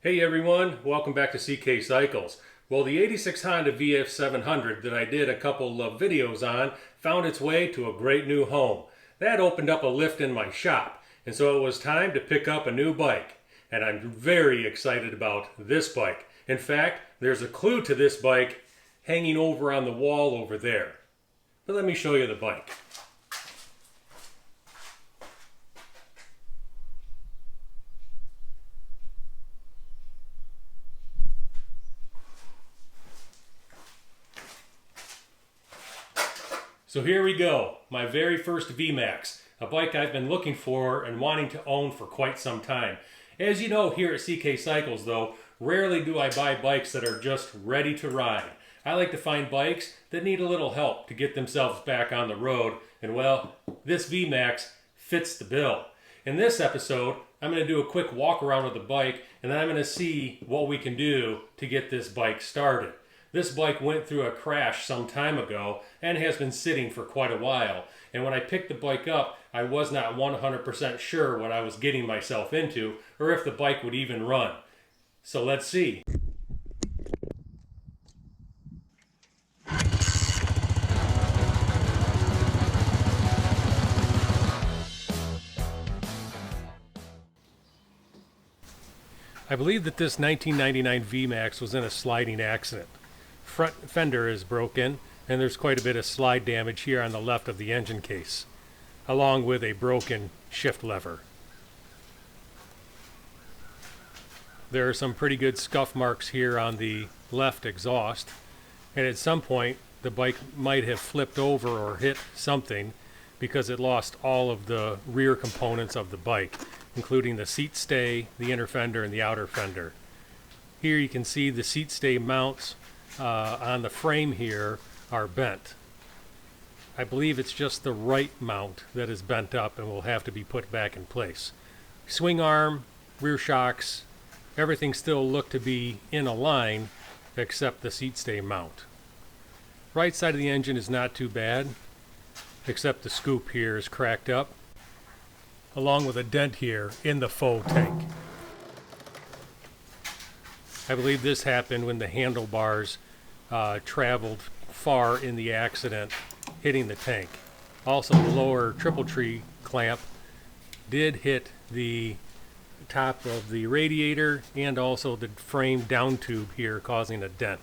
Hey everyone, welcome back to CK Cycles. Well, the 86 Honda VF700 that I did a couple of videos on found its way to a great new home. That opened up a lift in my shop, and so it was time to pick up a new bike. And I'm very excited about this bike. In fact, there's a clue to this bike hanging over on the wall over there. But let me show you the bike. So here we go, my very first Vmax, a bike I've been looking for and wanting to own for quite some time. As you know, here at CK Cycles though, rarely do I buy bikes that are just ready to ride. I like to find bikes that need a little help to get themselves back on the road, and well, this Vmax fits the bill. In this episode, I'm going to do a quick walk around with the bike, and then I'm going to see what we can do to get this bike started. This bike went through a crash some time ago and has been sitting for quite a while. And when I picked the bike up, I was not 100% sure what I was getting myself into or if the bike would even run. So let's see. I believe that this 1999 Vmax was in a sliding accident. Front fender is broken, and there's quite a bit of slide damage here on the left of the engine case, along with a broken shift lever. There are some pretty good scuff marks here on the left exhaust, and at some point the bike might have flipped over or hit something because it lost all of the rear components of the bike, including the seat stay, the inner fender, and the outer fender. Here you can see the seat stay mounts on the frame here are bent. I believe it's just the right mount that is bent up and will have to be put back in place. Swing arm, rear shocks, everything still look to be in a line except the seat stay mount. Right side of the engine is not too bad, except the scoop here is cracked up, along with a dent here in the faux tank. I believe this happened when the handlebars traveled far in the accident, hitting the tank. Also, the lower triple tree clamp did hit the top of the radiator and also the frame down tube here, causing a dent.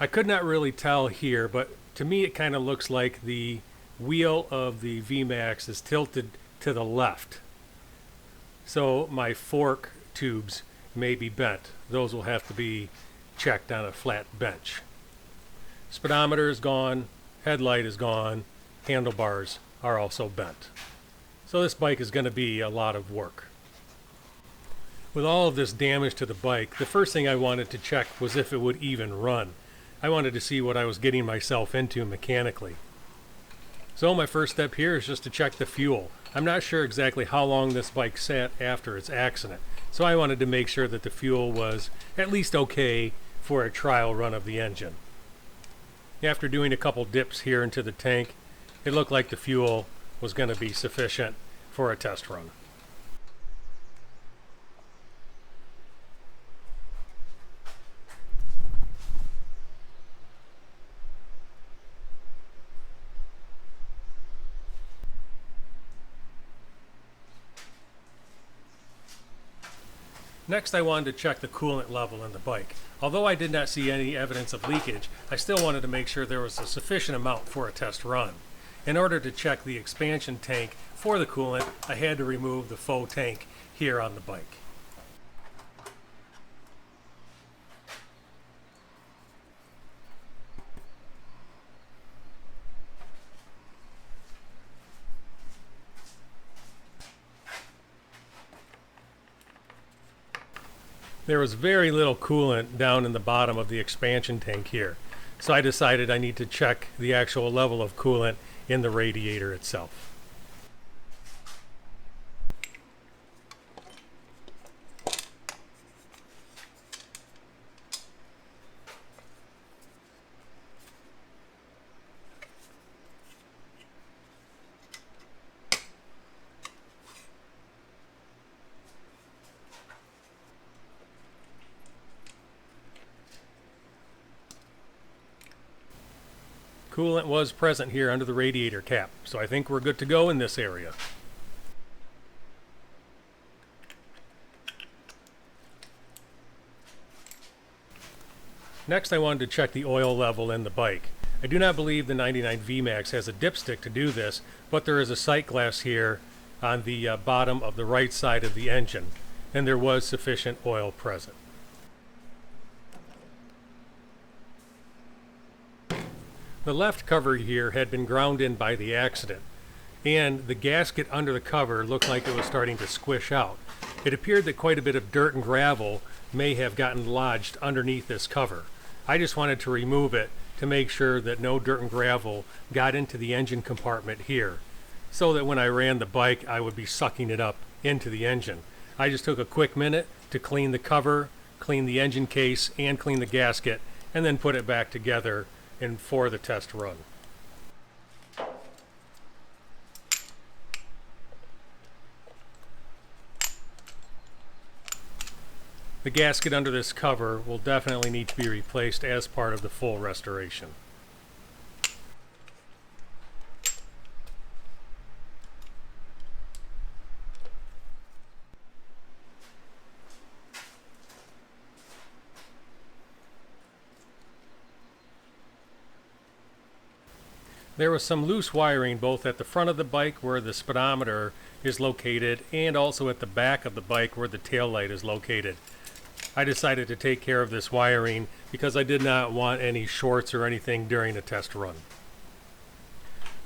I could not really tell here, but to me it kind of looks like the wheel of the Vmax is tilted to the left. So my fork tubes may be bent. Those will have to be checked on a flat bench. Speedometer is gone, headlight is gone, handlebars are also bent. So this bike is going to be a lot of work. With all of this damage to the bike, the first thing I wanted to check was if it would even run. I wanted to see what I was getting myself into mechanically. So my first step here is just to check the fuel. I'm not sure exactly how long this bike sat after its accident, so I wanted to make sure that the fuel was at least okay for a trial run of the engine. After doing a couple dips here into the tank, it looked like the fuel was going to be sufficient for a test run. Next, I wanted to check the coolant level in the bike. Although I did not see any evidence of leakage, I still wanted to make sure there was a sufficient amount for a test run. In order to check the expansion tank for the coolant, I had to remove the faux tank here on the bike. There was very little coolant down in the bottom of the expansion tank here, so I decided I need to check the actual level of coolant in the radiator itself. Coolant was present here under the radiator cap, so I think we're good to go in this area. Next, I wanted to check the oil level in the bike. I do not believe the 99 Vmax has a dipstick to do this, but there is a sight glass here on the bottom of the right side of the engine, and there was sufficient oil present. The left cover here had been ground in by the accident, and the gasket under the cover looked like it was starting to squish out. It appeared that quite a bit of dirt and gravel may have gotten lodged underneath this cover. I just wanted to remove it to make sure that no dirt and gravel got into the engine compartment here, so that when I ran the bike I would be sucking it up into the engine. I just took a quick minute to clean the cover, clean the engine case, and clean the gasket, and then put it back together for the test run. The gasket under this cover will definitely need to be replaced as part of the full restoration. There was some loose wiring both at the front of the bike where the speedometer is located and also at the back of the bike where the tail light is located. I decided to take care of this wiring because I did not want any shorts or anything during the test run.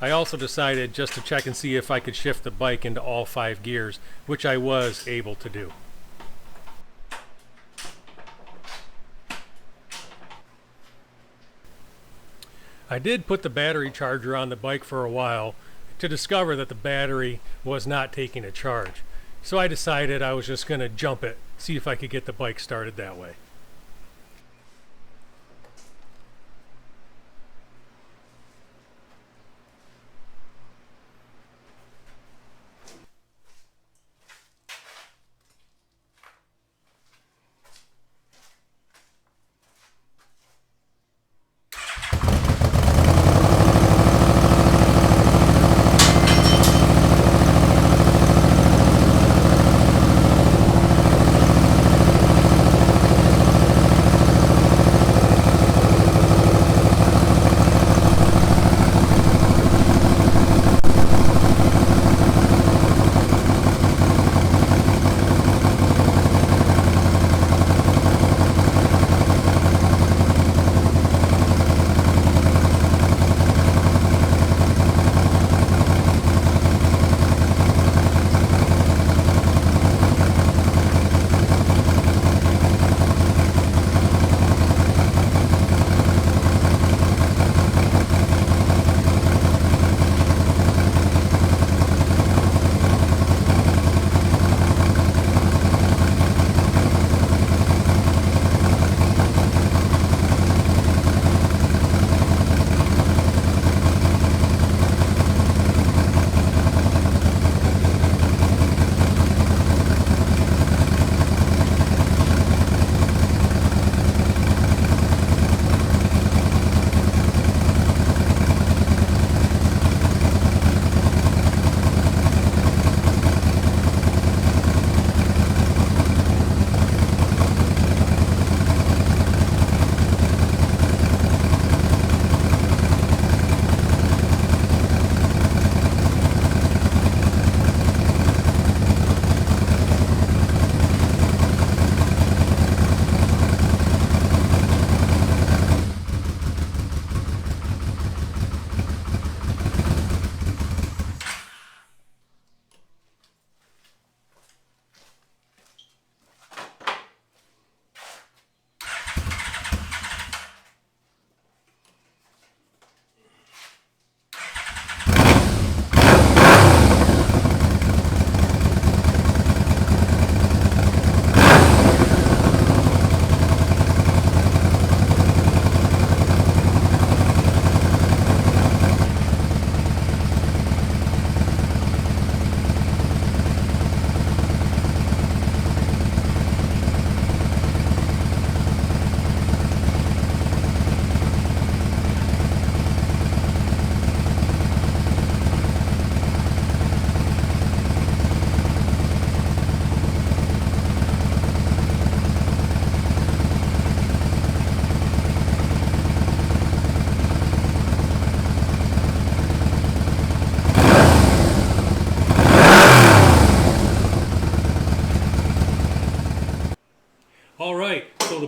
I also decided just to check and see if I could shift the bike into all 5 gears, which I was able to do. I did put the battery charger on the bike for a while to discover that the battery was not taking a charge. So I decided I was just going to jump it, see if I could get the bike started that way.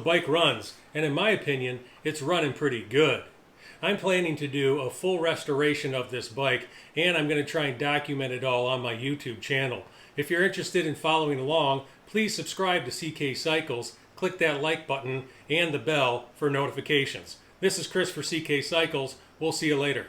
bike runs, and in my opinion, it's running pretty good. I'm planning to do a full restoration of this bike, and I'm going to try and document it all on my YouTube channel. If you're interested in following along, please subscribe to CK Cycles, click that like button and the bell for notifications. This is Chris for CK Cycles. We'll see you later.